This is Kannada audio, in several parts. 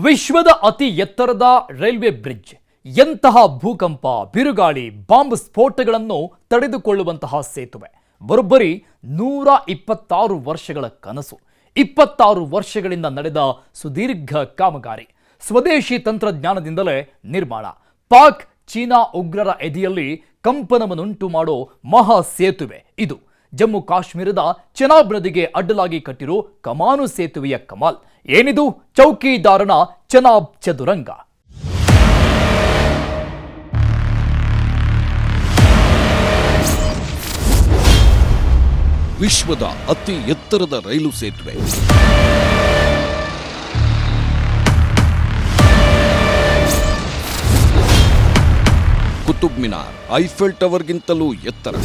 ವಿಶ್ವದ ಅತಿ ಎತ್ತರದ ರೈಲ್ವೆ ಬ್ರಿಡ್ಜ್ ಎಂತಹ ಭೂಕಂಪ, ಬಿರುಗಾಳಿ, ಬಾಂಬ್ ಸ್ಫೋಟಗಳನ್ನು ತಡೆದುಕೊಳ್ಳುವಂತಹ ಸೇತುವೆ. ಬರೋಬ್ಬರಿ 126 ವರ್ಷಗಳ ಕನಸು. 26 ವರ್ಷಗಳಿಂದ ನಡೆದ ಸುದೀರ್ಘ ಕಾಮಗಾರಿ. ಸ್ವದೇಶಿ ತಂತ್ರಜ್ಞಾನದಿಂದಲೇ ನಿರ್ಮಾಣ. ಪಾಕ್ ಚೀನಾ ಉಗ್ರರ ಎದೆಯಲ್ಲಿ ಕಂಪನವನ್ನುಂಟು ಮಾಡೋ ಮಹಾ ಸೇತುವೆ ಇದು. ಜಮ್ಮು ಕಾಶ್ಮೀರದ ಚೆನಾಬ್ ನದಿಗೆ ಅಡ್ಡಲಾಗಿ ಕಟ್ಟಿರೋ ಕಮಾನು ಸೇತುವೆಯ ಕಮಾಲ್. ಏನಿದು? ಚೌಕಿದಾರನ ಚೆನಾಬ್ ಚದುರಂಗ. ವಿಶ್ವದ ಅತಿ ಎತ್ತರದ ರೈಲು ಸೇತುವೆ. ಕುತುಬ್ ಮಿನಾರ್ ಐಫೆಲ್ ಟವರ್ಗಿಂತಲೂ ಎತ್ತರ.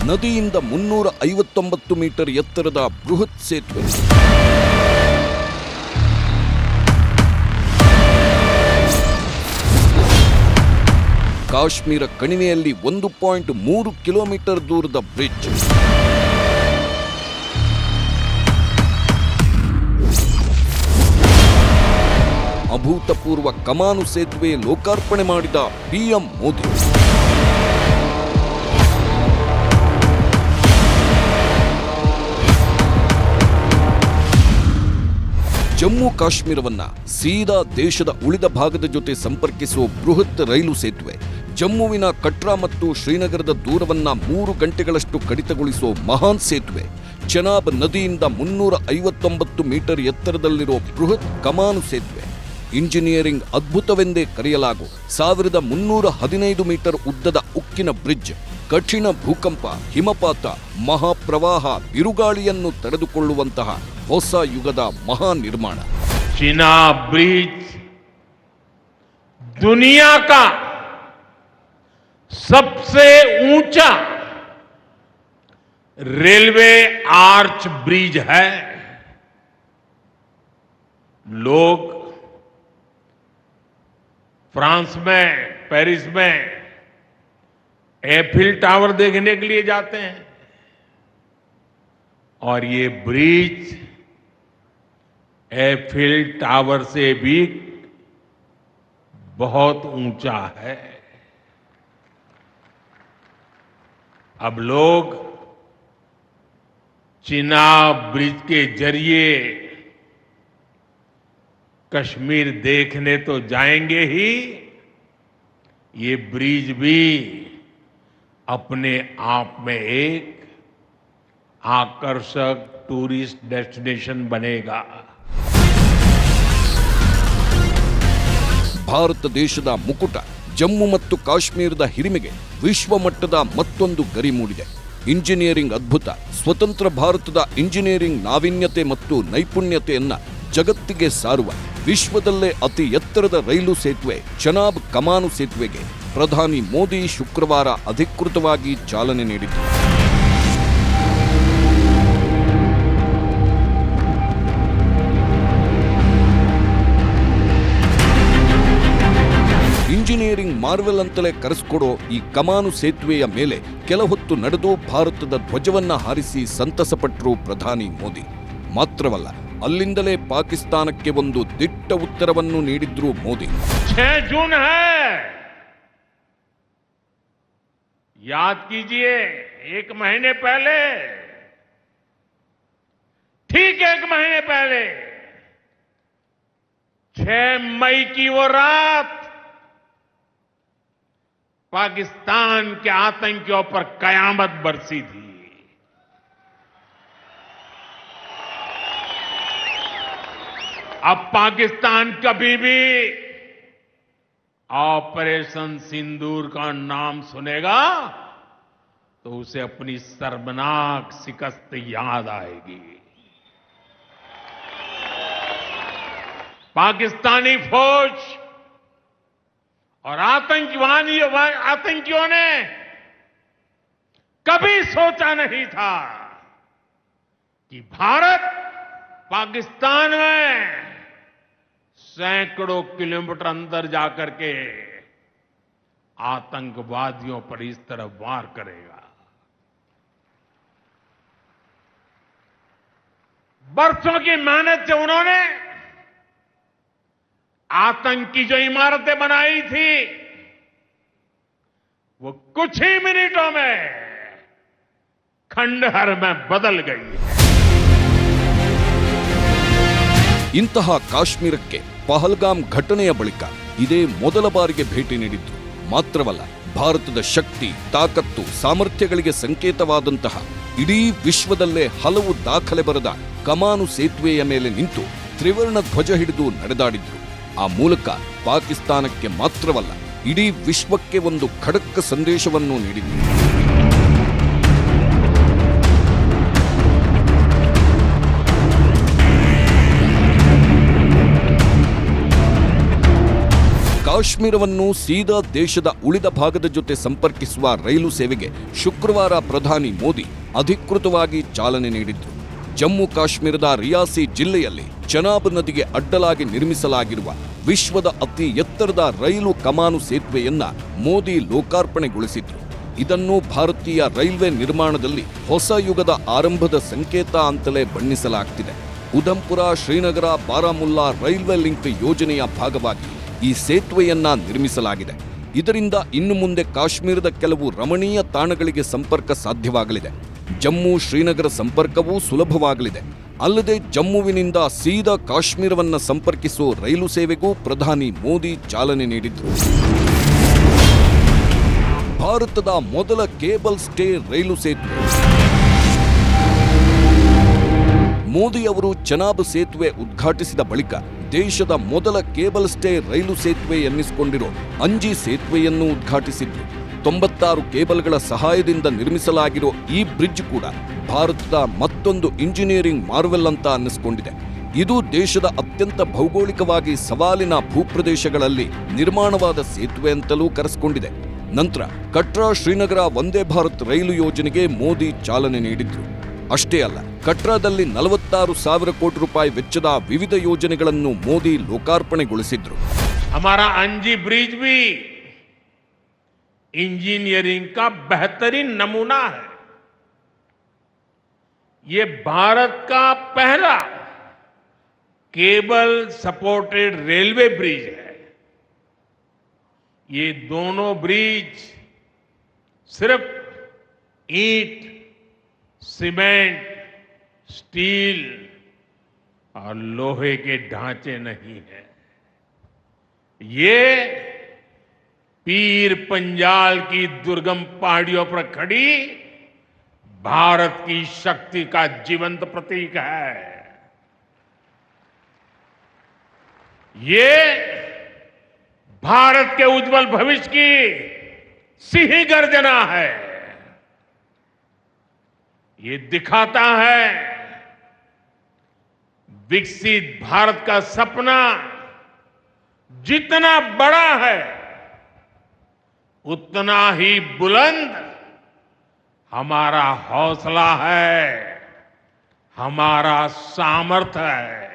ನದಿಯಿಂದ 359 ಮೀಟರ್ ಎತ್ತರದ ಬೃಹತ್ ಸೇತುವೆ. ಕಾಶ್ಮೀರ ಕಣಿವೆಯಲ್ಲಿ 1.3 ಕಿಲೋಮೀಟರ್ ದೂರದ ಬ್ರಿಡ್ಜ್. ಅಭೂತಪೂರ್ವ ಕಮಾನು ಸೇತುವೆ ಲೋಕಾರ್ಪಣೆ ಮಾಡಿದ ಪಿಎಂ ಮೋದಿ. ಜಮ್ಮು ಕಾಶ್ಮೀರವನ್ನ ಸೀದಾ ದೇಶದ ಉಳಿದ ಭಾಗದ ಜೊತೆ ಸಂಪರ್ಕಿಸುವ ಬೃಹತ್ ರೈಲು ಸೇತುವೆ. ಜಮ್ಮುವಿನ ಕಟ್ರಾ ಮತ್ತು ಶ್ರೀನಗರದ ದೂರವನ್ನ 3 ಗಂಟೆಗಳಷ್ಟು ಕಡಿತಗೊಳಿಸುವ ಮಹಾನ್ ಸೇತುವೆ. ಚೆನಾಬ್ ನದಿಯಿಂದ 359 ಮೀಟರ್ ಎತ್ತರದಲ್ಲಿರೋ ಬೃಹತ್ ಕಮಾನು ಸೇತುವೆ. ಇಂಜಿನಿಯರಿಂಗ್ ಅದ್ಭುತವೆಂದೇ ಕರೆಯಲಾಗು 1315 ಮೀಟರ್ ಉದ್ದದ ಉಕ್ಕಿನ ಬ್ರಿಡ್ಜ್. ಕಠಿಣ ಭೂಕಂಪ, ಹಿಮಪಾತ, ಮಹಾಪ್ರವಾಹ, ಬಿರುಗಾಳಿಯನ್ನು ತಡೆದುಕೊಳ್ಳುವಂತಹ ಹೊಸ ಯುಗದ ಮಹಾ ನಿರ್ಮಾಣ. चिनाब ब्रिज दुनिया का सबसे ऊंचा रेलवे आर्च ब्रिज है. लोग फ्रांस में, पेरिस में एफिल टावर देखने के लिए जाते हैं और ये ब्रिज एफिल टावर से भी बहुत ऊंचा है. अब लोग चिनाब ब्रिज के जरिए कश्मीर देखने तो जाएंगे ही, ये ब्रिज भी अपने आप में एक आकर्षक टूरिस्ट डेस्टिनेशन बनेगा. ಭಾರತ ದೇಶದ ಮುಕುಟ, ಜಮ್ಮು ಮತ್ತು ಕಾಶ್ಮೀರದ ಹಿರಿಮೆಗೆ ವಿಶ್ವ ಮಟ್ಟದ ಮತ್ತೊಂದು ಗರಿ ಮೂಡಿದೆ. ಇಂಜಿನಿಯರಿಂಗ್ ಅದ್ಭುತ. ಸ್ವತಂತ್ರ ಭಾರತದ ಇಂಜಿನಿಯರಿಂಗ್ ನಾವೀನ್ಯತೆ ಮತ್ತು ನೈಪುಣ್ಯತೆಯನ್ನ ಜಗತ್ತಿಗೆ ಸಾರುವ ವಿಶ್ವದಲ್ಲೇ ಅತಿ ಎತ್ತರದ ರೈಲು ಸೇತುವೆ ಚೆನಾಬ್ ಕಮಾನು ಸೇತುವೆಗೆ ಪ್ರಧಾನಿ ಮೋದಿ ಶುಕ್ರವಾರ ಅಧಿಕೃತವಾಗಿ ಚಾಲನೆ ನೀಡಿದರು. ಇಂಜಿನಿಯರಿಂಗ್ ಮಾರ್ವೆಲ್ ಅಂತಲೇ ಕರೆಸಿಕೊಡೋ ಈ ಕಮಾನು ಸೇತುವೆಯ ಮೇಲೆ ಕೆಲ ಹೊತ್ತು ನಡೆದು ಭಾರತದ ಧ್ವಜವನ್ನ ಹಾರಿಸಿ ಸಂತಸಪಟ್ಟರು ಪ್ರಧಾನಿ ಮೋದಿ. ಮಾತ್ರವಲ್ಲ, ಅಲ್ಲಿಂದಲೇ ಪಾಕಿಸ್ತಾನಕ್ಕೆ ಒಂದು ದಿಟ್ಟ ಉತ್ತರವನ್ನು ನೀಡಿದ್ರು ಮೋದಿ. 6 जून है, याद कीजिए. 1 महीने पहले, ठीक 1 महीने पहले 6 मई की वो रात पाकिस्तान के आतंकियों पर कयामत बरसी थी. अब पाकिस्तान कभी भी ऑपरेशन सिंदूर का नाम सुनेगा तो उसे अपनी शर्मनाक शिकस्त याद आएगी. पाकिस्तानी फौज और आतंकियों ने कभी सोचा नहीं था कि भारत पाकिस्तान में सैकड़ों किलोमीटर अंदर जाकर के आतंकवादियों पर इस तरह वार करेगा। बरसों की मेहनत से उन्होंने आतंक की जो इमारतें बनाई थी वो कुछ ही मिनटों में खंडहर में बदल गई। ಇಂತಹ ಕಾಶ್ಮೀರಕ್ಕೆ ಪಹಲ್ಗಾಮ್ ಘಟನೆಯ ಬಳಿಕ ಇದೇ ಮೊದಲ ಬಾರಿಗೆ ಭೇಟಿ ನೀಡಿದ್ರು. ಮಾತ್ರವಲ್ಲ, ಭಾರತದ ಶಕ್ತಿ, ತಾಕತ್ತು, ಸಾಮರ್ಥ್ಯಗಳಿಗೆ ಸಂಕೇತವಾದಂತಹ ಇಡೀ ವಿಶ್ವದಲ್ಲೇ ಹಲವು ದಾಖಲೆ ಬರೆದ ಕಮಾನು ಸೇತುವೆಯ ಮೇಲೆ ನಿಂತು ತ್ರಿವರ್ಣ ಧ್ವಜ ಹಿಡಿದು ನಡೆದಾಡಿದ್ರು. ಆ ಮೂಲಕ ಪಾಕಿಸ್ತಾನಕ್ಕೆ ಮಾತ್ರವಲ್ಲ, ಇಡೀ ವಿಶ್ವಕ್ಕೆ ಒಂದು ಖಡಕ್ ಸಂದೇಶವನ್ನು ನೀಡಿದ್ರು. ಕಾಶ್ಮೀರವನ್ನು ಸೀದಾ ದೇಶದ ಉಳಿದ ಭಾಗದ ಜೊತೆ ಸಂಪರ್ಕಿಸುವ ರೈಲು ಸೇವೆಗೆ ಶುಕ್ರವಾರ ಪ್ರಧಾನಿ ಮೋದಿ ಅಧಿಕೃತವಾಗಿ ಚಾಲನೆ ನೀಡಿದ್ರು. ಜಮ್ಮು ಕಾಶ್ಮೀರದ ರಿಯಾಸಿ ಜಿಲ್ಲೆಯಲ್ಲಿ ಚೆನಾಬ್ ನದಿಗೆ ಅಡ್ಡಲಾಗಿ ನಿರ್ಮಿಸಲಾಗಿರುವ ವಿಶ್ವದ ಅತಿ ಎತ್ತರದ ರೈಲು ಕಮಾನು ಸೇತುವೆಯನ್ನ ಮೋದಿ ಲೋಕಾರ್ಪಣೆಗೊಳಿಸಿದ್ರು. ಇದನ್ನು ಭಾರತೀಯ ರೈಲ್ವೆ ನಿರ್ಮಾಣದಲ್ಲಿ ಹೊಸ ಯುಗದ ಆರಂಭದ ಸಂಕೇತ ಅಂತಲೇ ಬಣ್ಣಿಸಲಾಗ್ತಿದೆ. ಉಧಂಪುರ, ಶ್ರೀನಗರ, ಬಾರಾಮುಲ್ಲಾ ರೈಲ್ವೆ ಲಿಂಕ್ ಯೋಜನೆಯ ಭಾಗವಾಗಿ ಈ ಸೇತುವೆಯನ್ನ ನಿರ್ಮಿಸಲಾಗಿದೆ. ಇದರಿಂದ ಇನ್ನು ಮುಂದೆ ಕಾಶ್ಮೀರದ ಕೆಲವು ರಮಣೀಯ ತಾಣಗಳಿಗೆ ಸಂಪರ್ಕ ಸಾಧ್ಯವಾಗಲಿದೆ. ಜಮ್ಮು ಶ್ರೀನಗರ ಸಂಪರ್ಕವೂ ಸುಲಭವಾಗಲಿದೆ. ಅಲ್ಲದೆ ಜಮ್ಮುವಿನಿಂದ ಸೀದಾ ಕಾಶ್ಮೀರವನ್ನ ಸಂಪರ್ಕಿಸುವ ರೈಲು ಸೇವೆಗೂ ಪ್ರಧಾನಿ ಮೋದಿ ಚಾಲನೆ ನೀಡಿದ್ರು. ಭಾರತದ ಮೊದಲ ಕೇಬಲ್ ಸ್ಟೇ ರೈಲು ಸೇತುವೆ. ಮೋದಿ ಅವರು ಚೆನಾಬ್ ಸೇತುವೆ ಉದ್ಘಾಟಿಸಿದ ಬಳಿಕ ದೇಶದ ಮೊದಲ ಕೇಬಲ್ ಸ್ಟೇ ರೈಲು ಸೇತುವೆ ಎನ್ನಿಸಿಕೊಂಡಿರೋ ಅಂಜಿ ಸೇತುವೆಯನ್ನು ಉದ್ಘಾಟಿಸಿದ್ರು. 96 ಕೇಬಲ್ಗಳ ಸಹಾಯದಿಂದ ನಿರ್ಮಿಸಲಾಗಿರೋ ಈ ಬ್ರಿಡ್ಜ್ ಕೂಡ ಭಾರತದ ಮತ್ತೊಂದು ಇಂಜಿನಿಯರಿಂಗ್ ಮಾರ್ವೆಲ್ ಅಂತ ಅನ್ನಿಸಿಕೊಂಡಿದೆ. ಇದು ದೇಶದ ಅತ್ಯಂತ ಭೌಗೋಳಿಕವಾಗಿ ಸವಾಲಿನ ಭೂಪ್ರದೇಶಗಳಲ್ಲಿ ನಿರ್ಮಾಣವಾದ ಸೇತುವೆ ಅಂತಲೂ ಕರೆಸಿಕೊಂಡಿದೆ. ನಂತರ ಕಟ್ರಾ ಶ್ರೀನಗರ ವಂದೇ ಭಾರತ್ ರೈಲು ಯೋಜನೆಗೆ ಮೋದಿ ಚಾಲನೆ ನೀಡಿದ್ರು. ಅಷ್ಟೇ ಅಲ್ಲ, ಕಟ್ರಾದಲ್ಲಿ 46,000 ಕೋಟಿ ರೂಪಾಯಿ ವೆಚ್ಚದ ವಿವಿಧ ಯೋಜನೆಗಳನ್ನು ಮೋದಿ ಲೋಕಾರ್ಪಣೆಗೊಳಿಸಿದ್ರು. हमारा अंजी ब्रिज भी इंजीनियरिंग का बेहतरीन नमूना है। ये भारत का पहला केबल सपोर्टेड रेलवे ब्रिज है। ये दोनों ब्रिज सिर्फ ईंट, सीमेंट, स्टील और लोहे के ढांचे नहीं है, ये पीर पंजाल की दुर्गम पहाड़ियों पर खड़ी भारत की शक्ति का जीवंत प्रतीक है। ये भारत के उज्जवल भविष्य की सिंह गर्जना है। ये दिखाता है विकसित भारत का सपना जितना बड़ा है उतना ही बुलंद हमारा हौसला है, हमारा सामर्थ्य है।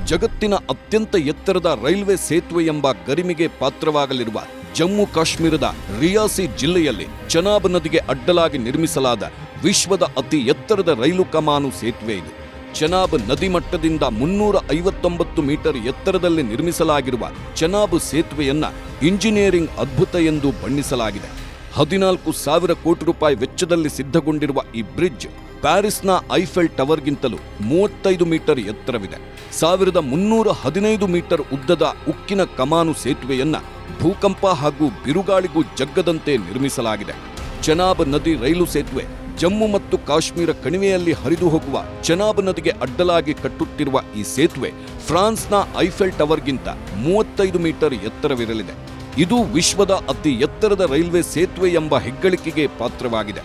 ಜಗತ್ತಿನ ಅತ್ಯಂತ ಎತ್ತರದ ರೈಲ್ವೆ ಸೇತುವೆ ಎಂಬ ಗರಿಮೆಗೆ ಪಾತ್ರವಾಗಲಿರುವ ಜಮ್ಮು ಕಾಶ್ಮೀರದ ರಿಯಾಸಿ ಜಿಲ್ಲೆಯಲ್ಲಿ ಚೆನಾಬ್ ನದಿಗೆ ಅಡ್ಡಲಾಗಿ ನಿರ್ಮಿಸಲಾದ ವಿಶ್ವದ ಅತಿ ಎತ್ತರದ ರೈಲು ಕಮಾನು ಸೇತುವೆ ಇದು. ಚೆನಾಬ್ ನದಿ ಮಟ್ಟದಿಂದ 359 ಮೀಟರ್ ಎತ್ತರದಲ್ಲಿ ನಿರ್ಮಿಸಲಾಗಿರುವ ಚೆನಾಬ್ ಸೇತುವೆಯನ್ನ ಇಂಜಿನಿಯರಿಂಗ್ ಅದ್ಭುತ ಎಂದು ಬಣ್ಣಿಸಲಾಗಿದೆ. 14,000 ಕೋಟಿ ರೂಪಾಯಿ ವೆಚ್ಚದಲ್ಲಿ ಸಿದ್ಧಗೊಂಡಿರುವ ಈ ಬ್ರಿಡ್ಜ್ ಪ್ಯಾರಿಸ್ನ ಐಫೆಲ್ ಟವರ್ಗಿಂತಲೂ 35 ಮೀಟರ್ ಎತ್ತರವಿದೆ. 1315 ಮೀಟರ್ ಉದ್ದದ ಉಕ್ಕಿನ ಕಮಾನು ಸೇತುವೆಯನ್ನ ಭೂಕಂಪ ಹಾಗೂ ಬಿರುಗಾಳಿಗೂ ಜಗ್ಗದಂತೆ ನಿರ್ಮಿಸಲಾಗಿದೆ. ಚೆನಾಬ್ ನದಿ ರೈಲು ಸೇತುವೆ ಜಮ್ಮು ಮತ್ತು ಕಾಶ್ಮೀರ ಕಣಿವೆಯಲ್ಲಿ ಹರಿದು ಹೋಗುವ ಚೆನಾಬ್ ನದಿಗೆ ಅಡ್ಡಲಾಗಿ ಕಟ್ಟುತ್ತಿರುವ ಈ ಸೇತುವೆ ಫ್ರಾನ್ಸ್ನ ಐಫೆಲ್ ಟವರ್ಗಿಂತ 35 ಮೀಟರ್ ಎತ್ತರವಿರಲಿದೆ. ಇದು ವಿಶ್ವದ ಅತಿ ಎತ್ತರದ ರೈಲ್ವೆ ಸೇತುವೆ ಎಂಬ ಹೆಗ್ಗಳಿಕೆಗೆ ಪಾತ್ರವಾಗಿದೆ.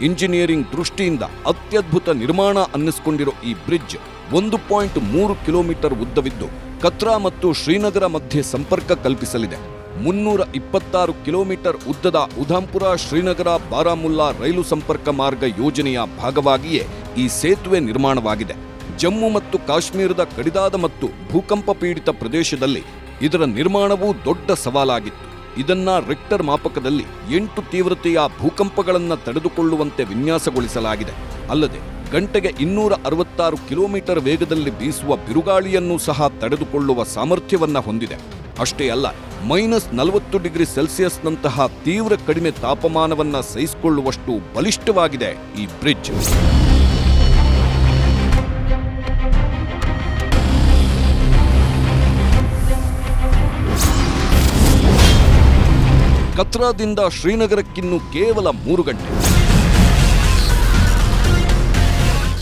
ಇಂಜಿನಿಯರಿಂಗ್ ದೃಷ್ಟಿಯಿಂದ ಅತ್ಯದ್ಭುತ ನಿರ್ಮಾಣ ಅನ್ನಿಸಿಕೊಂಡಿರೋ ಈ ಬ್ರಿಡ್ಜ್ 1.3 ಕಿಲೋಮೀಟರ್ ಉದ್ದವಿದ್ದು ಕತ್ರಾ ಮತ್ತು ಶ್ರೀನಗರ ಮಧ್ಯೆ ಸಂಪರ್ಕ ಕಲ್ಪಿಸಲಿದೆ. 326 ಕಿಲೋಮೀಟರ್ ಉದ್ದದ ಉಧಂಪುರ, ಶ್ರೀನಗರ, ಬಾರಾಮುಲ್ಲಾ ರೈಲು ಸಂಪರ್ಕ ಮಾರ್ಗ ಯೋಜನೆಯ ಭಾಗವಾಗಿಯೇ ಈ ಸೇತುವೆ ನಿರ್ಮಾಣವಾಗಿದೆ. ಜಮ್ಮು ಮತ್ತು ಕಾಶ್ಮೀರದ ಕಡಿದಾದ ಮತ್ತು ಭೂಕಂಪ ಪೀಡಿತ ಪ್ರದೇಶದಲ್ಲಿ ಇದರ ನಿರ್ಮಾಣವೂ ದೊಡ್ಡ ಸವಾಲಾಗಿತ್ತು. ಇದನ್ನ ರಿಕ್ಟರ್ ಮಾಪಕದಲ್ಲಿ 8 ತೀವ್ರತೆಯ ಭೂಕಂಪಗಳನ್ನು ತಡೆದುಕೊಳ್ಳುವಂತೆ ವಿನ್ಯಾಸಗೊಳಿಸಲಾಗಿದೆ. ಅಲ್ಲದೆ ಗಂಟೆಗೆ 266 ಕಿಲೋಮೀಟರ್ ವೇಗದಲ್ಲಿ ಬೀಸುವ ಬಿರುಗಾಳಿಯನ್ನು ಸಹ ತಡೆದುಕೊಳ್ಳುವ ಸಾಮರ್ಥ್ಯವನ್ನ ಹೊಂದಿದೆ. ಅಷ್ಟೇ ಅಲ್ಲ, -40 ಡಿಗ್ರಿ ಸೆಲ್ಸಿಯಸ್ನಂತಹ ತೀವ್ರ ಕಡಿಮೆ ತಾಪಮಾನವನ್ನ ಸಹಿಸಿಕೊಳ್ಳುವಷ್ಟು ಬಲಿಷ್ಠವಾಗಿದೆ ಈ ಬ್ರಿಡ್ಜ್. ಕತ್ರಾದಿಂದ ಶ್ರೀನಗರಕ್ಕಿನ್ನು ಕೇವಲ 3 ಗಂಟೆ.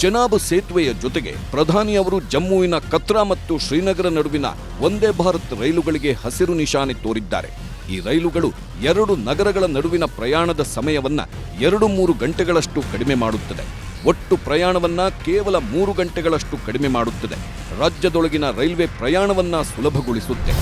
ಚೆನಾಬ್ ಸೇತುವೆಯ ಜೊತೆಗೆ ಪ್ರಧಾನಿ ಅವರು ಜಮ್ಮುವಿನ ಕತ್ರಾ ಮತ್ತು ಶ್ರೀನಗರ ನಡುವಿನ ವಂದೇ ಭಾರತ್ ರೈಲುಗಳಿಗೆ ಹಸಿರು ನಿಶಾನೆ ತೋರಿದ್ದಾರೆ. ಈ ರೈಲುಗಳು 2 ನಗರಗಳ ನಡುವಿನ ಪ್ರಯಾಣದ ಸಮಯವನ್ನ 2-3 ಗಂಟೆಗಳಷ್ಟು ಕಡಿಮೆ ಮಾಡುತ್ತದೆ. ಒಟ್ಟು ಪ್ರಯಾಣವನ್ನ ಕೇವಲ 3 ಗಂಟೆಗಳಷ್ಟು ಕಡಿಮೆ ಮಾಡುತ್ತದೆ. ರಾಜ್ಯದೊಳಗಿನ ರೈಲ್ವೆ ಪ್ರಯಾಣವನ್ನ ಸುಲಭಗೊಳಿಸುತ್ತೆ.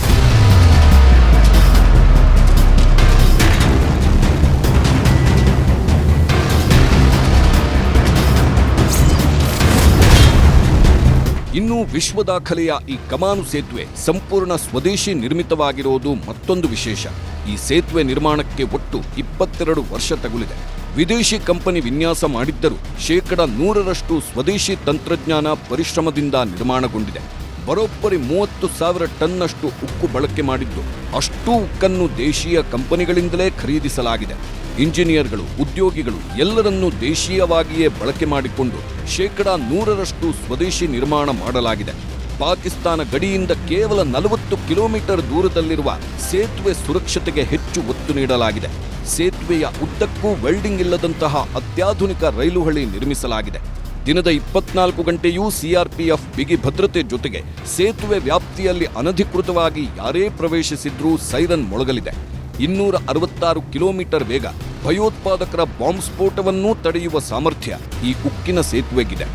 ಇನ್ನು ವಿಶ್ವ ದಾಖಲೆಯ ಈ ಕಮಾನು ಸೇತುವೆ ಸಂಪೂರ್ಣ ಸ್ವದೇಶಿ ನಿರ್ಮಿತವಾಗಿರುವುದು ಮತ್ತೊಂದು ವಿಶೇಷ. ಈ ಸೇತುವೆ ನಿರ್ಮಾಣಕ್ಕೆ ಒಟ್ಟು 22 ವರ್ಷ ತಗುಲಿದೆ. ವಿದೇಶಿ ಕಂಪನಿ ವಿನ್ಯಾಸ ಮಾಡಿದ್ದರೂ 100% ಸ್ವದೇಶಿ ತಂತ್ರಜ್ಞಾನ ಪರಿಶ್ರಮದಿಂದ ನಿರ್ಮಾಣಗೊಂಡಿದೆ. ಬರೋಬ್ಬರಿ 30,000 ಟನ್ನಷ್ಟು ಉಕ್ಕು ಬಳಕೆ ಮಾಡಿದ್ದು, ಅಷ್ಟೂ ಉಕ್ಕನ್ನು ದೇಶೀಯ ಕಂಪನಿಗಳಿಂದಲೇ ಖರೀದಿಸಲಾಗಿದೆ. ಇಂಜಿನಿಯರ್ಗಳು, ಉದ್ಯೋಗಿಗಳು ಎಲ್ಲರನ್ನೂ ದೇಶೀಯವಾಗಿಯೇ ಬಳಕೆ ಮಾಡಿಕೊಂಡು 100% ಸ್ವದೇಶಿ ನಿರ್ಮಾಣ ಮಾಡಲಾಗಿದೆ. ಪಾಕಿಸ್ತಾನ ಗಡಿಯಿಂದ ಕೇವಲ 40 ಕಿಲೋಮೀಟರ್ ದೂರದಲ್ಲಿರುವ ಸೇತುವೆ ಸುರಕ್ಷತೆಗೆ ಹೆಚ್ಚು ಒತ್ತು ನೀಡಲಾಗಿದೆ. ಸೇತುವೆಯ ಉದ್ದಕ್ಕೂ ವೆಲ್ಡಿಂಗ್ ಇಲ್ಲದಂತಹ ಅತ್ಯಾಧುನಿಕ ರೈಲು ಹಳಿ ನಿರ್ಮಿಸಲಾಗಿದೆ. ದಿನದ 24 ಗಂಟೆಯೂ ಸಿಆರ್ಪಿಎಫ್ ಬಿಗಿ ಭದ್ರತೆ ಜೊತೆಗೆ ಸೇತುವೆ ವ್ಯಾಪ್ತಿಯಲ್ಲಿ ಅನಧಿಕೃತವಾಗಿ ಯಾರೇ ಪ್ರವೇಶಿಸಿದ್ರೂ ಸೈರನ್ ಮೊಳಗಲಿದೆ. 266 ಕಿಲೋಮೀಟರ್ ವೇಗ, ಭಯೋತ್ಪಾದಕರ ಬಾಂಬ್ ಸ್ಫೋಟವನ್ನೂ ತಡೆಯುವ ಸಾಮರ್ಥ್ಯ ಈ ಉಕ್ಕಿನ ಸೇತುವೆಗಿದೆ.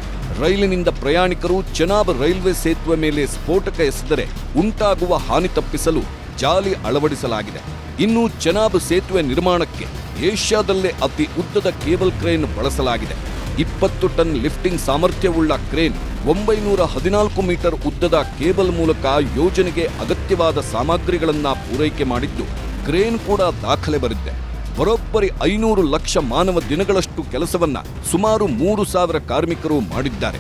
ರೈಲಿನಿಂದ ಪ್ರಯಾಣಿಕರು ಚೆನಾಬ್ ರೈಲ್ವೆ ಸೇತುವೆ ಮೇಲೆ ಸ್ಫೋಟಕ ಎಸೆದರೆ ಉಂಟಾಗುವ ಹಾನಿ ತಪ್ಪಿಸಲು ಜಾಲಿ ಅಳವಡಿಸಲಾಗಿದೆ. ಇನ್ನು ಚೆನಾಬ್ ಸೇತುವೆ ನಿರ್ಮಾಣಕ್ಕೆ ಏಷ್ಯಾದಲ್ಲೇ ಅತಿ ಉದ್ದದ ಕೇಬಲ್ ಕ್ರೇನ್ ಬಳಸಲಾಗಿದೆ. 20 ಟನ್ ಲಿಫ್ಟಿಂಗ್ ಸಾಮರ್ಥ್ಯವುಳ್ಳ ಕ್ರೇನ್ 914 ಮೀಟರ್ ಉದ್ದದ ಕೇಬಲ್ ಮೂಲಕ ಯೋಜನೆಗೆ ಅಗತ್ಯವಾದ ಸಾಮಗ್ರಿಗಳನ್ನ ಪೂರೈಕೆ ಮಾಡಿದ್ದು, ಕ್ರೇನ್ ಕೂಡ ದಾಖಲೆ ಬರೆದಿದೆ. ಬರೋಬ್ಬರಿ 500 ಲಕ್ಷ ಮಾನವ ದಿನಗಳಷ್ಟು ಕೆಲಸವನ್ನ ಸುಮಾರು 3,000 ಕಾರ್ಮಿಕರು ಮಾಡಿದ್ದಾರೆ.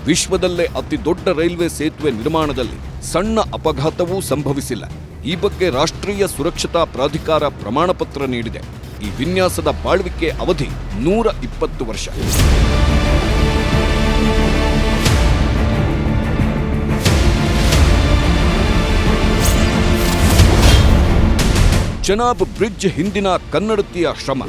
ವಿಶ್ವದಲ್ಲೇ ಅತಿ ದೊಡ್ಡ ರೈಲ್ವೆ ಸೇತುವೆ ನಿರ್ಮಾಣದಲ್ಲಿ ಸಣ್ಣ ಅಪಘಾತವೂ ಸಂಭವಿಸಿಲ್ಲ. ಈ ಬಗ್ಗೆ ರಾಷ್ಟ್ರೀಯ ಸುರಕ್ಷತಾ ಪ್ರಾಧಿಕಾರ ಪ್ರಮಾಣ ಪತ್ರ ನೀಡಿದೆ. ಈ ವಿನ್ಯಾಸದ ಬಾಳ್ವಿಕೆ ಅವಧಿ 120 ವರ್ಷ. ಚೆನಾಬ್ ಬ್ರಿಡ್ಜ್ ಹಿಂದಿನ ಕನ್ನಡತಿಯ ಶ್ರಮ.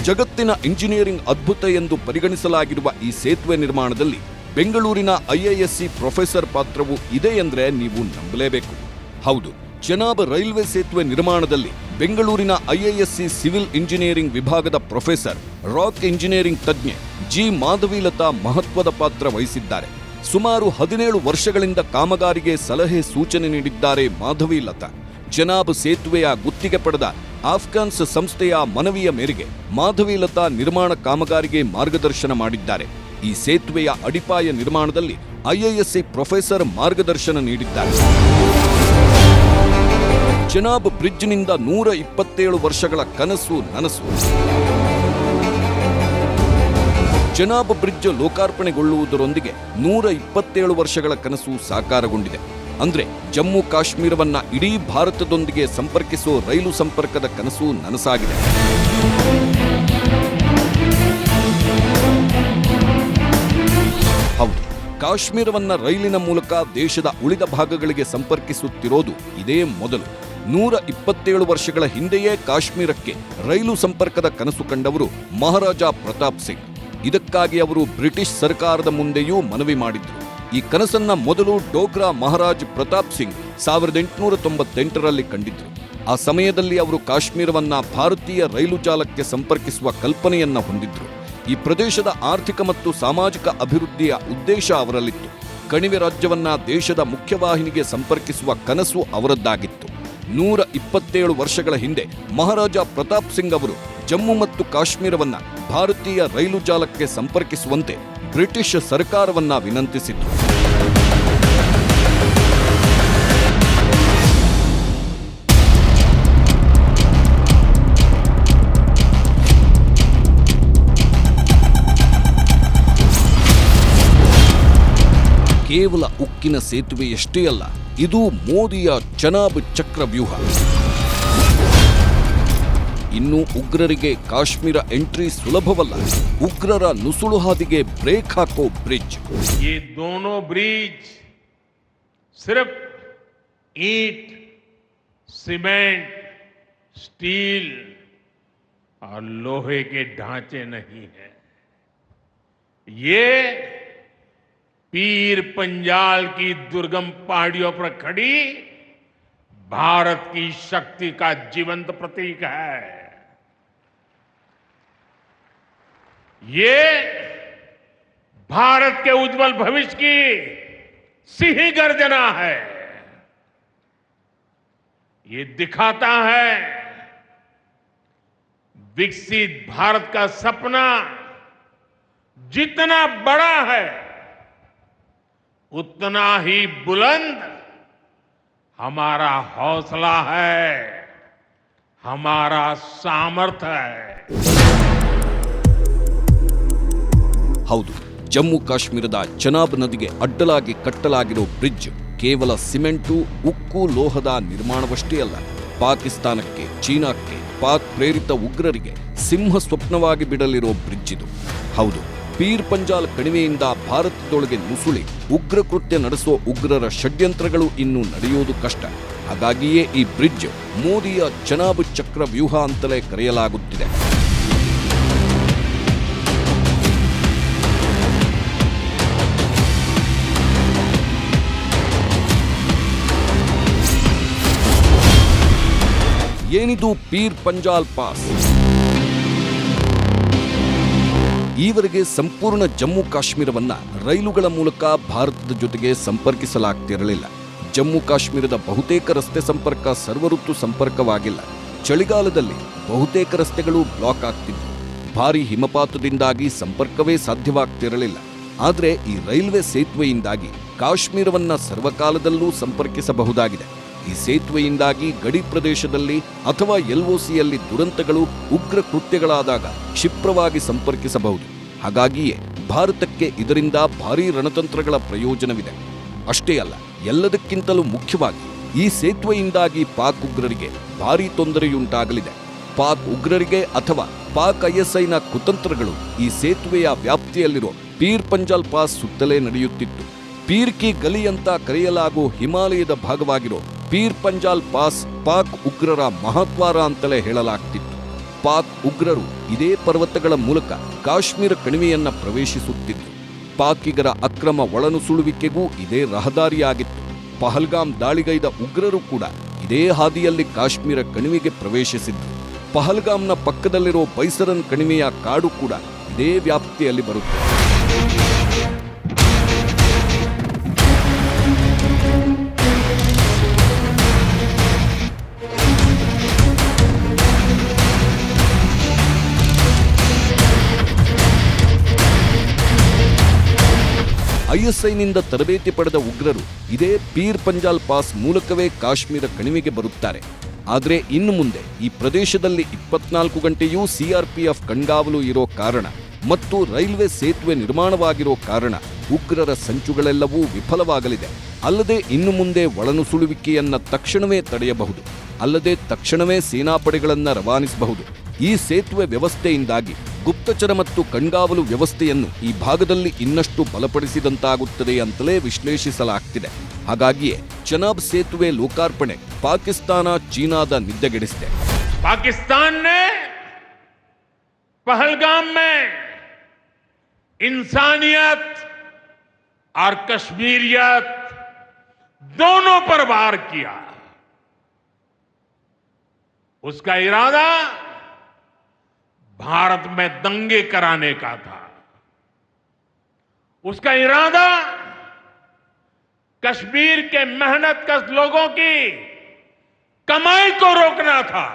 ಜಗತ್ತಿನ ಇಂಜಿನಿಯರಿಂಗ್ ಅದ್ಭುತ ಎಂದು ಪರಿಗಣಿಸಲಾಗಿರುವ ಈ ಸೇತುವೆ ನಿರ್ಮಾಣದಲ್ಲಿ ಬೆಂಗಳೂರಿನ ಐಐಎಸ್ಸಿ ಪ್ರೊಫೆಸರ್ ಪಾತ್ರವೂ ಇದೆ ಎಂದರೆ ನೀವು ನಂಬಲೇಬೇಕು. ಹೌದು, ಚೆನಾಬ್ ರೈಲ್ವೆ ಸೇತುವೆ ನಿರ್ಮಾಣದಲ್ಲಿ ಬೆಂಗಳೂರಿನ ಐಐಎಸ್ಸಿ ಸಿವಿಲ್ ಇಂಜಿನಿಯರಿಂಗ್ ವಿಭಾಗದ ಪ್ರೊಫೆಸರ್, ರಾಕ್ ಇಂಜಿನಿಯರಿಂಗ್ ತಜ್ಞೆ ಜಿ ಮಾಧವೀಲತಾ ಮಹತ್ವದ ಪಾತ್ರ ವಹಿಸಿದ್ದಾರೆ. ಸುಮಾರು 17 ವರ್ಷಗಳಿಂದ ಕಾಮಗಾರಿಗೆ ಸಲಹೆ ಸೂಚನೆ ನೀಡಿದ್ದಾರೆ ಮಾಧವೀಲತಾ. ಚೆನಾಬ್ ಸೇತುವೆಯ ಗುತ್ತಿಗೆ ಪಡೆದ ಆಫ್ಘಾನ್ಸ್ ಸಂಸ್ಥೆಯ ಮನವಿಯ ಮೇರೆಗೆ ಮಾಧವೀಲತಾ ನಿರ್ಮಾಣ ಕಾಮಗಾರಿಗೆ ಮಾರ್ಗದರ್ಶನ ಮಾಡಿದ್ದಾರೆ. ಈ ಸೇತುವೆಯ ಅಡಿಪಾಯ ನಿರ್ಮಾಣದಲ್ಲಿ ಐಐಎಸ್ಸಿ ಪ್ರೊಫೆಸರ್ ಮಾರ್ಗದರ್ಶನ ನೀಡಿದ್ದಾರೆ. ಚೆನಾಬ್ ಬ್ರಿಡ್ಜ್ನಿಂದ 127 ವರ್ಷಗಳ ಕನಸು ನನಸು. ಚೆನಾಬ್ ಬ್ರಿಡ್ಜ್ ಲೋಕಾರ್ಪಣೆಗೊಳ್ಳುವುದರೊಂದಿಗೆ 127 ವರ್ಷಗಳ ಕನಸು ಸಾಕಾರಗೊಂಡಿದೆ. ಅಂದ್ರೆ ಜಮ್ಮು ಕಾಶ್ಮೀರವನ್ನ ಇಡೀ ಭಾರತದೊಂದಿಗೆ ಸಂಪರ್ಕಿಸೋ ರೈಲು ಸಂಪರ್ಕದ ಕನಸು ನನಸಾಗಿದೆ. ಹೌದು, ಕಾಶ್ಮೀರವನ್ನ ರೈಲಿನ ಮೂಲಕ ದೇಶದ ಉಳಿದ ಭಾಗಗಳಿಗೆ ಸಂಪರ್ಕಿಸುತ್ತಿರೋದು ಇದೇ ಮೊದಲು. 127 ವರ್ಷಗಳ ಹಿಂದೆಯೇ ಕಾಶ್ಮೀರಕ್ಕೆ ರೈಲು ಸಂಪರ್ಕದ ಕನಸು ಕಂಡವರು ಮಹಾರಾಜ ಪ್ರತಾಪ್ ಸಿಂಗ್. ಇದಕ್ಕಾಗಿ ಅವರು ಬ್ರಿಟಿಷ್ ಸರ್ಕಾರದ ಮುಂದೆಯೂ ಮನವಿ ಮಾಡಿದ್ರು. ಈ ಕನಸನ್ನ ಮೊದಲು ಡೋಗ್ರಾ ಮಹಾರಾಜ್ ಪ್ರತಾಪ್ ಸಿಂಗ್ 1898ರಲ್ಲಿ ಕಂಡಿದ್ರು. ಆ ಸಮಯದಲ್ಲಿ ಅವರು ಕಾಶ್ಮೀರವನ್ನ ಭಾರತೀಯ ರೈಲು ಜಾಲಕ್ಕೆ ಸಂಪರ್ಕಿಸುವ ಕಲ್ಪನೆಯನ್ನ ಹೊಂದಿದ್ರು. ಈ ಪ್ರದೇಶದ ಆರ್ಥಿಕ ಮತ್ತು ಸಾಮಾಜಿಕ ಅಭಿವೃದ್ಧಿಯ ಉದ್ದೇಶ ಅವರಲ್ಲಿತ್ತು. ಕಣಿವೆ ರಾಜ್ಯವನ್ನ ದೇಶದ ಮುಖ್ಯವಾಹಿನಿಗೆ ಸಂಪರ್ಕಿಸುವ ಕನಸು ಅವರದ್ದಾಗಿತ್ತು. 127 ವರ್ಷಗಳ ಹಿಂದೆ ಮಹಾರಾಜ ಪ್ರತಾಪ್ ಸಿಂಗ್ ಅವರು ಜಮ್ಮು ಮತ್ತು ಕಾಶ್ಮೀರವನ್ನ ಭಾರತೀಯ ರೈಲು ಜಾಲಕ್ಕೆ ಸಂಪರ್ಕಿಸುವಂತೆ ಬ್ರಿಟಿಷ್ ಸರ್ಕಾರವನ್ನ ವಿನಂತಿಸಿದ್ರು. ಕೇವಲ ಉಕ್ಕಿನ ಸೇತುವೆಯಷ್ಟೇ ಅಲ್ಲ, ಇದು ಮೋದಿಯ ಚನಾಬ್ ಚಕ್ರವ್ಯೂಹ. ಇನ್ನು ಉಗ್ರರಿಗೆ ಕಾಶ್ಮೀರ ಎಂಟ್ರಿ ಸುಲಭವಲ್ಲ. ಉಗ್ರರ ನುಸುಳು ಹಾದಿಗೆ ಬ್ರೇಕ್ ಹಾಕೋ ಬ್ರಿಡ್ಜ್. ये दोनों ब्रिज सिर्फ ईंट, सीमेंट, स्टील और लोहे के ढांचे नहीं है. ये पीर पंजाल की दुर्गम पहाड़ियों पर खड़ी भारत की शक्ति का जीवंत प्रतीक है. ये भारत के उज्जवल भविष्य की सिंह गर्जना है. ये दिखाता है विकसित भारत का सपना जितना बड़ा है उतना ही बुलंद हमारा हौसला है, हमारा सामर्थ्य है. ಹೌದು, ಜಮ್ಮು ಕಾಶ್ಮೀರದ ಚನಾಬ್ ನದಿಗೆ ಅಡ್ಡಲಾಗಿ ಕಟ್ಟಲಾಗಿರೋ ಬ್ರಿಡ್ಜ್ ಕೇವಲ ಸಿಮೆಂಟು, ಉಕ್ಕು, ಲೋಹದ ನಿರ್ಮಾಣವಷ್ಟೇ ಅಲ್ಲ. ಪಾಕಿಸ್ತಾನಕ್ಕೆ, ಚೀನಾಕ್ಕೆ, ಪಾಕ್ ಪ್ರೇರಿತ ಉಗ್ರರಿಗೆ ಸಿಂಹ ಸ್ವಪ್ನವಾಗಿ ಬಿಡಲಿರೋ ಬ್ರಿಡ್ಜ್ ಇದು. ಹೌದು, ಪೀರ್ ಪಂಜಾಲ್ ಕಣಿವೆಯಿಂದ ಭಾರತದೊಳಗೆ ನುಸುಳಿ ಉಗ್ರ ಕೃತ್ಯ ನಡೆಸುವ ಉಗ್ರರ ಷಡ್ಯಂತ್ರಗಳು ಇನ್ನೂ ನಡೆಯೋದು ಕಷ್ಟ. ಹಾಗಾಗಿಯೇ ಈ ಬ್ರಿಡ್ಜ್ ಮೋದಿಯ ಚನಾಬ್ ಚಕ್ರವ್ಯೂಹ ಅಂತಲೇ ಕರೆಯಲಾಗುತ್ತಿದೆ. ಏನಿದು ಪೀರ್ ಪಂಜಾಲ್ ಪಾಸ್? ಈವರೆಗೆ ಸಂಪೂರ್ಣ ಜಮ್ಮು ಕಾಶ್ಮೀರವನ್ನ ರೈಲುಗಳ ಮೂಲಕ ಭಾರತದ ಜೊತೆಗೆ ಸಂಪರ್ಕಿಸಲಾಗ್ತಿರಲಿಲ್ಲ. ಜಮ್ಮು ಕಾಶ್ಮೀರದ ಬಹುತೇಕ ರಸ್ತೆ ಸಂಪರ್ಕ ಸರ್ವಋತು ಸಂಪರ್ಕವಾಗಿಲ್ಲ. ಚಳಿಗಾಲದಲ್ಲಿ ಬಹುತೇಕ ರಸ್ತೆಗಳು ಬ್ಲಾಕ್ ಆಗ್ತಿದ್ವು. ಭಾರೀ ಹಿಮಪಾತದಿಂದಾಗಿ ಸಂಪರ್ಕವೇ ಸಾಧ್ಯವಾಗ್ತಿರಲಿಲ್ಲ. ಆದರೆ ಈ ರೈಲ್ವೆ ಸೇತುವೆಯಿಂದಾಗಿ ಕಾಶ್ಮೀರವನ್ನ ಸರ್ವಕಾಲದಲ್ಲೂ ಸಂಪರ್ಕಿಸಬಹುದಾಗಿದೆ. ಈ ಸೇತುವೆಯಿಂದಾಗಿ ಗಡಿ ಪ್ರದೇಶದಲ್ಲಿ ಅಥವಾ LOCಯಲ್ಲಿ ದುರಂತಗಳು, ಉಗ್ರ ಕೃತ್ಯಗಳಾದಾಗ ಕ್ಷಿಪ್ರವಾಗಿ ಸಂಪರ್ಕಿಸಬಹುದು. ಹಾಗಾಗಿಯೇ ಭಾರತಕ್ಕೆ ಇದರಿಂದ ಭಾರೀ ರಣತಂತ್ರಗಳ ಪ್ರಯೋಜನವಿದೆ. ಅಷ್ಟೇ ಅಲ್ಲ, ಎಲ್ಲದಕ್ಕಿಂತಲೂ ಮುಖ್ಯವಾಗಿ ಈ ಸೇತುವೆಯಿಂದಾಗಿ ಪಾಕ್ ಉಗ್ರರಿಗೆ ಭಾರೀ ತೊಂದರೆಯುಂಟಾಗಲಿದೆ. ಪಾಕ್ ಉಗ್ರರಿಗೆ ಅಥವಾ ಪಾಕ್ ISIನ ಕುತಂತ್ರಗಳು ಈ ಸೇತುವೆಯ ವ್ಯಾಪ್ತಿಯಲ್ಲಿರೋ ಪೀರ್ ಪಂಜಾಲ್ ಪಾಸ್ ಸುತ್ತಲೇ ನಡೆಯುತ್ತಿತ್ತು. ಪೀರ್ ಕಿ ಗಲಿ ಅಂತ ಕರೆಯಲಾಗುವ ಹಿಮಾಲಯದ ಭಾಗವಾಗಿರೋ ಪೀರ್ ಪಂಜಾಲ್ ಪಾಸ್ ಪಾಕ್ ಉಗ್ರರ ಮಹಾದ್ವಾರ ಅಂತಲೇ ಹೇಳಲಾಗ್ತಿತ್ತು. ಪಾಕ್ ಉಗ್ರರು ಇದೇ ಪರ್ವತಗಳ ಮೂಲಕ ಕಾಶ್ಮೀರ ಕಣಿವೆಯನ್ನ ಪ್ರವೇಶಿಸುತ್ತಿದ್ದು. ಪಾಕಿಗರ ಅಕ್ರಮ ಒಳನುಸುಳುವಿಕೆಗೂ ಇದೇ ರಹದಾರಿಯಾಗಿತ್ತು. ಪಹಲ್ಗಾಮ್ ದಾಳಿಗೈದ ಉಗ್ರರು ಕೂಡ ಇದೇ ಹಾದಿಯಲ್ಲಿ ಕಾಶ್ಮೀರ ಕಣಿವೆಗೆ ಪ್ರವೇಶಿಸಿದ್ದು. ಪಹಲ್ಗಾಮ್ನ ಪಕ್ಕದಲ್ಲಿರೋ ಬೈಸರನ್ ಕಣಿವೆಯ ಕಾಡು ಕೂಡ ಇದೇ ವ್ಯಾಪ್ತಿಯಲ್ಲಿ ಬರುತ್ತೆ. ISIನಿಂದ ತರಬೇತಿ ಪಡೆದ ಉಗ್ರರು ಇದೇ ಪೀರ್ ಪಂಜಾಲ್ ಪಾಸ್ ಮೂಲಕವೇ ಕಾಶ್ಮೀರ ಕಣಿವೆಗೆ ಬರುತ್ತಾರೆ. ಆದರೆ ಇನ್ನು ಮುಂದೆ ಈ ಪ್ರದೇಶದಲ್ಲಿ 24 ಗಂಟೆಯೂ CRPF ಕಣ್ಗಾವಲು ಇರೋ ಕಾರಣ ಮತ್ತು ರೈಲ್ವೆ ಸೇತುವೆ ನಿರ್ಮಾಣವಾಗಿರೋ ಕಾರಣ ಉಗ್ರರ ಸಂಚುಗಳೆಲ್ಲವೂ ವಿಫಲವಾಗಲಿದೆ. ಅಲ್ಲದೆ ಇನ್ನು ಮುಂದೆ ಒಳನುಸುಳುವಿಕೆಯನ್ನ ತಕ್ಷಣವೇ ತಡೆಯಬಹುದು. ಅಲ್ಲದೆ ತಕ್ಷಣವೇ ಸೇನಾಪಡೆಗಳನ್ನ ರವಾನಿಸಬಹುದು. ಈ ಸೇತುವೆ ವ್ಯವಸ್ಥೆಯಿಂದಾಗಿ ಗುಪ್ತಚರ ಮತ್ತು ಕಣ್ಗಾವಲು ವ್ಯವಸ್ಥೆಯನ್ನು ಈ ಭಾಗದಲ್ಲಿ ಇನ್ನಷ್ಟು ಬಲಪಡಿಸಿದಂತಾಗುತ್ತದೆ ಅಂತಲೇ ವಿಶ್ಲೇಷಿಸಲಾಗ್ತಿದೆ. ಹಾಗಾಗಿಯೇ ಚನಾಬ್ ಸೇತುವೆ ಲೋಕಾರ್ಪಣೆ ಪಾಕಿಸ್ತಾನ, ಚೀನಾದ ನಿದ್ದೆಗೆಡಿಸಿದೆ. पाकिस्तान ने पहलगाम में इंसानियत और कश्मीरियत दोनों पर वार किया. उसका इरादा भारत में दंगे कराने का था. उसका इरादा कश्मीर के मेहनतकश लोगों की कमाई को रोकना था.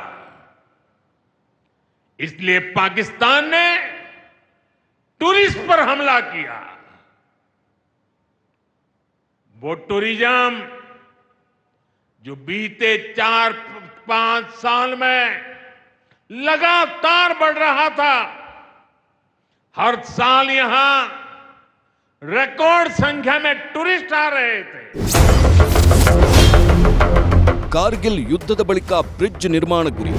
इसलिए पाकिस्तान ने टूरिस्ट पर हमला किया. वो टूरिज्म जो बीते 4-5 साल में लगातार बढ़ रहा था, हर साल यहां रिकॉर्ड संख्या में टूरिस्ट आ रहे थे। ಕಾರ್ಗಿಲ್ ಯುದ್ಧದ ಬಳಿಕ ಬ್ರಿಡ್ಜ್ ನಿರ್ಮಾಣ ಗುರಿ.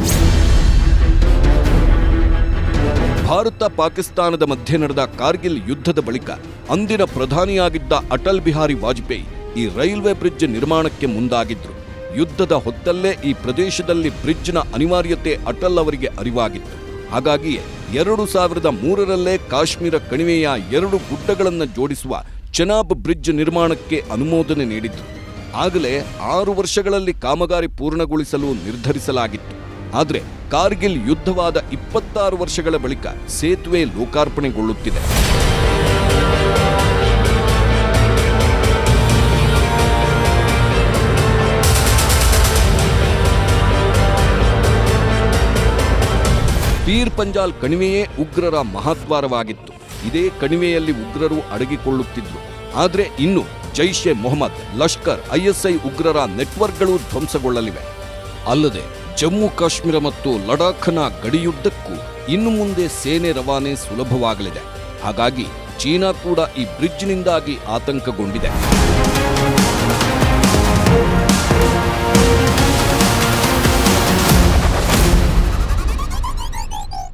ಭಾರತ ಪಾಕಿಸ್ತಾನದ ಮಧ್ಯೆ ನಡೆದ ಕಾರ್ಗಿಲ್ ಯುದ್ಧದ ಬಳಿಕ ಅಂದಿನ ಪ್ರಧಾನಿಯಾಗಿದ್ದ ಅಟಲ್ ಬಿಹಾರಿ ವಾಜಪೇಯಿ ಈ ರೈಲ್ವೆ ಬ್ರಿಡ್ಜ್ ನಿರ್ಮಾಣಕ್ಕೆ ಮುಂದಾಗಿದ್ರು. ಯುದ್ಧದ ಹೊತ್ತಲ್ಲೇ ಈ ಪ್ರದೇಶದಲ್ಲಿ ಬ್ರಿಡ್ಜ್ನ ಅನಿವಾರ್ಯತೆ ಅಟಲ್ ಅವರಿಗೆ ಅರಿವಾಗಿತ್ತು. ಹಾಗಾಗಿಯೇ 2003ರಲ್ಲೇ ಕಾಶ್ಮೀರ ಕಣಿವೆಯ 2 ಗುಡ್ಡಗಳನ್ನು ಜೋಡಿಸುವ ಚೆನಾಬ್ ಬ್ರಿಡ್ಜ್ ನಿರ್ಮಾಣಕ್ಕೆ ಅನುಮೋದನೆ ನೀಡಿದ್ರು. ಆಗಲೇ 6 ವರ್ಷಗಳಲ್ಲಿ ಕಾಮಗಾರಿ ಪೂರ್ಣಗೊಳಿಸಲು ನಿರ್ಧರಿಸಲಾಗಿತ್ತು. ಆದರೆ ಕಾರ್ಗಿಲ್ ಯುದ್ಧವಾದ 26 ವರ್ಷಗಳ ಬಳಿಕ ಸೇತುವೆ ಲೋಕಾರ್ಪಣೆಗೊಳ್ಳುತ್ತಿದೆ. ಪೀರ್ ಪಂಜಾಲ್ ಕಣಿವೆಯೇ ಉಗ್ರರ ಮಹಾದ್ವಾರವಾಗಿತ್ತು. ಇದೇ ಕಣಿವೆಯಲ್ಲಿ ಉಗ್ರರು ಅಡಗಿಕೊಳ್ಳುತ್ತಿದ್ರು. ಆದರೆ ಇನ್ನು ಜೈಷ್ ಎ ಮೊಹಮ್ಮದ್, ಲಷ್ಕರ್, ಐಎಸ್ಐ ಉಗ್ರರ ನೆಟ್ವರ್ಕ್ಗಳು ಧ್ವಂಸಗೊಳ್ಳಲಿವೆ. ಅಲ್ಲದೆ ಜಮ್ಮು ಕಾಶ್ಮೀರ ಮತ್ತು ಲಡಾಖ್ನ ಗಡಿಯುದ್ದಕ್ಕೂ ಇನ್ನು ಮುಂದೆ ಸೇನೆ ರವಾನೆ ಸುಲಭವಾಗಲಿದೆ. ಹಾಗಾಗಿ ಚೀನಾ ಕೂಡ ಈ ಬ್ರಿಡ್ಜ್ನಿಂದಾಗಿ ಆತಂಕಗೊಂಡಿದೆ.